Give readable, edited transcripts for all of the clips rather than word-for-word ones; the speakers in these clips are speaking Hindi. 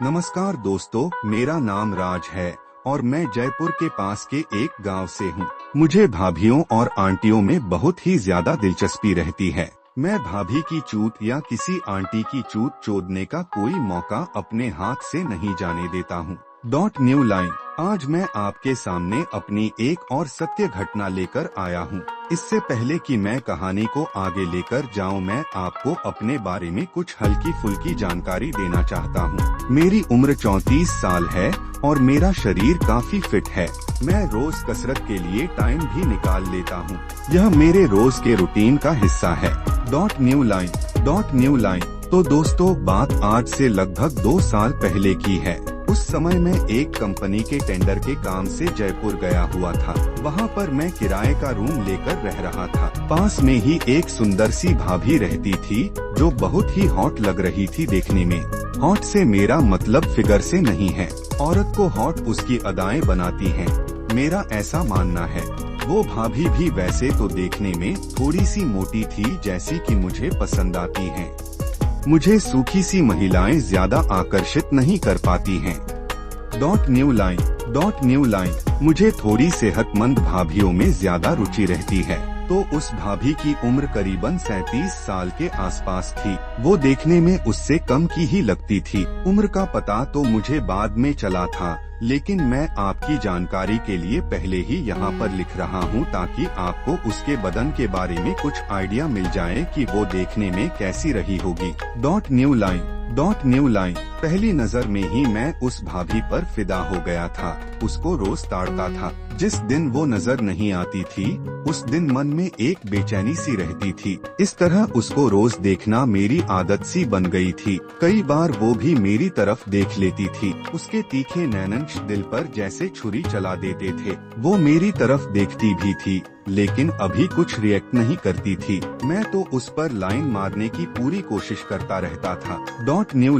नमस्कार दोस्तों, मेरा नाम राज है और मैं जयपुर के पास के एक गांव से हूँ। मुझे भाभीियों और आंटियों में बहुत ही ज्यादा दिलचस्पी रहती है। मैं भाभी की चूत या किसी आंटी की चूत चोदने का कोई मौका अपने हाथ से नहीं जाने देता हूँ। New line. आज मैं आपके सामने अपनी एक और सत्य घटना लेकर आया हूँ। इससे पहले कि मैं कहानी को आगे लेकर जाऊं, मैं आपको अपने बारे में कुछ हल्की फुल्की जानकारी देना चाहता हूँ। मेरी उम्र 34 साल है और मेरा शरीर काफी फिट है। मैं रोज कसरत के लिए टाइम भी निकाल लेता हूँ। यह मेरे रोज के रूटीन का हिस्सा है। New line. तो दोस्तों, बात आज से लगभग 2 साल पहले की है। उस समय मैं एक कंपनी के टेंडर के काम से जयपुर गया हुआ था। वहाँ पर मैं किराए का रूम लेकर रह रहा था। पास में ही एक सुंदर सी भाभी रहती थी जो बहुत ही हॉट लग रही थी देखने में। हॉट से मेरा मतलब फिगर से नहीं है। औरत को हॉट उसकी अदाएं बनाती हैं। मेरा ऐसा मानना है। वो भाभी भी वैसे तो देखने में थोड़ी सी मोटी थी, जैसी कि मुझे पसंद आती हैं। मुझे सूखी सी महिलाएं ज्यादा आकर्षित नहीं कर पाती हैं। New line. मुझे थोड़ी सेहतमंद भाभीियों में ज्यादा रुचि रहती है। तो उस भाभी की उम्र करीबन 37 साल के आसपास थी। वो देखने में उससे कम की ही लगती थी। उम्र का पता तो मुझे बाद में चला था, लेकिन मैं आपकी जानकारी के लिए पहले ही यहाँ पर लिख रहा हूँ ताकि आपको उसके बदन के बारे में कुछ आइडिया मिल जाए कि वो देखने में कैसी रही होगी। New line. पहली नजर में ही मैं उस भाभी पर फिदा हो गया था। उसको रोज ताड़ता था। जिस दिन वो नजर नहीं आती थी, उस दिन मन में एक बेचैनी सी रहती थी। इस तरह उसको रोज देखना मेरी आदत सी बन गई थी। कई बार वो भी मेरी तरफ देख लेती थी। उसके तीखे नैनंश दिल पर जैसे छुरी चला देते थे। वो मेरी तरफ देखती भी थी, लेकिन अभी कुछ रिएक्ट नहीं करती थी। मैं तो उस पर लाइन मारने की पूरी कोशिश करता रहता था। New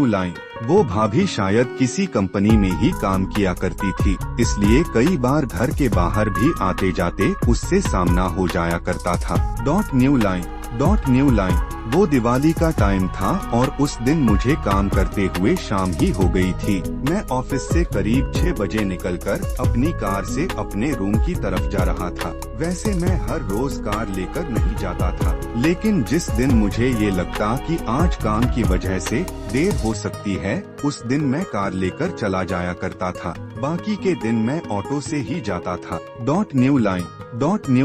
line. वो भाभी शायद किसी कंपनी में ही काम किया करती थी, इसलिए कई बार घर के बाहर भी आते जाते उससे सामना हो जाया करता था। New line. वो दिवाली का टाइम था और उस दिन मुझे काम करते हुए शाम ही हो गई थी। मैं ऑफिस से करीब 6 बजे निकलकर अपनी कार से अपने रूम की तरफ जा रहा था। वैसे मैं हर रोज कार लेकर नहीं जाता था, लेकिन जिस दिन मुझे ये लगता कि आज काम की वजह से देर हो सकती है, उस दिन मैं कार लेकर चला जाया करता था। बाकी के दिन मैं ऑटो से ही जाता था। New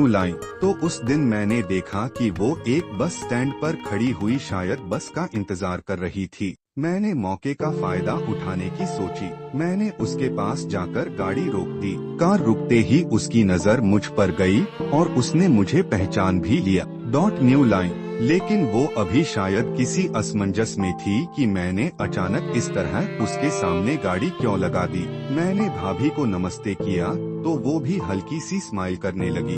line. तो उस दिन मैंने देखा कि वो एक बस स्टैंड पर खड़ी हुई शायद बस का इंतजार कर रही थी। मैंने मौके का फायदा उठाने की सोची। मैंने उसके पास जाकर गाड़ी रोक दी। कार रुकते ही उसकी नजर मुझ पर गई और उसने मुझे पहचान भी लिया। New line. लेकिन वो अभी शायद किसी असमंजस में थी कि मैंने अचानक इस तरह उसके सामने गाड़ी क्यों लगा दी। मैंने भाभी को नमस्ते किया तो वो भी हल्की सी स्माइल करने लगी।